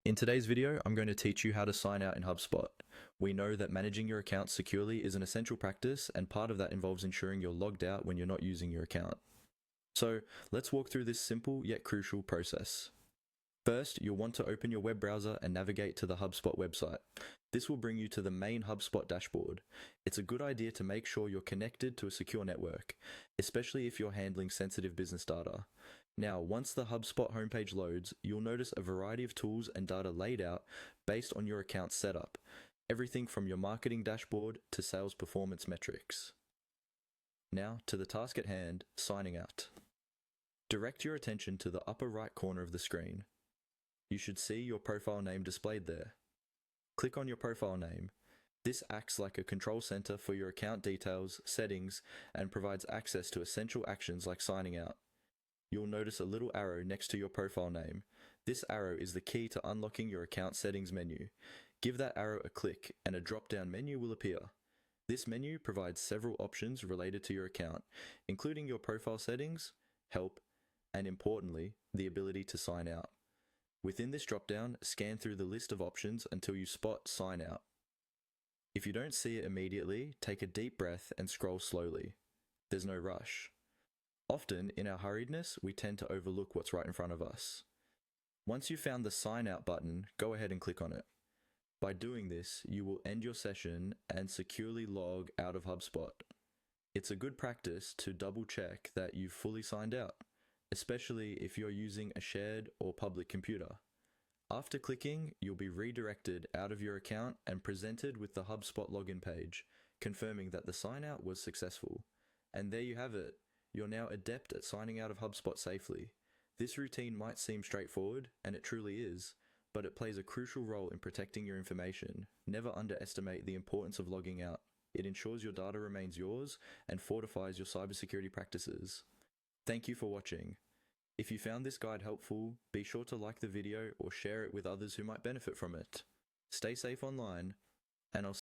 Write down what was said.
In today's video, I'm going to teach you how to sign out in HubSpot. We know that managing your account securely is an essential practice, and part of that involves ensuring you're logged out when you're not using your account. So let's walk through this simple yet crucial process. First, you'll want to open your web browser and navigate to the HubSpot website. This will bring you to the main HubSpot dashboard. It's a good idea to make sure you're connected to a secure network, especially if you're handling sensitive business data. Now, once the HubSpot homepage loads, you'll notice a variety of tools and data laid out based on your account setup, everything from your marketing dashboard to sales performance metrics. Now, to the task at hand, signing out. Direct your attention to the upper right corner of the screen. You should see your profile name displayed there. Click on your profile name. This acts like a control center for your account details, settings, and provides access to essential actions like signing out. You'll notice a little arrow next to your profile name. This arrow is the key to unlocking your account settings menu. Give that arrow a click and a drop-down menu will appear. This menu provides several options related to your account, including your profile settings, help, and importantly, the ability to sign out. Within this drop-down, scan through the list of options until you spot Sign Out. If you don't see it immediately, take a deep breath and scroll slowly. There's no rush. Often, in our hurriedness, we tend to overlook what's right in front of us. Once you've found the Sign Out button, go ahead and click on it. By doing this, you will end your session and securely log out of HubSpot. It's a good practice to double-check that you've fully signed out, especially if you're using a shared or public computer. After clicking, you'll be redirected out of your account and presented with the HubSpot login page, confirming that the sign out was successful. And there you have it. You're now adept at signing out of HubSpot safely. This routine might seem straightforward, and it truly is, but it plays a crucial role in protecting your information. Never underestimate the importance of logging out. It ensures your data remains yours and fortifies your cybersecurity practices. Thank you for watching. If you found this guide helpful, be sure to like the video or share it with others who might benefit from it. Stay safe online, and I'll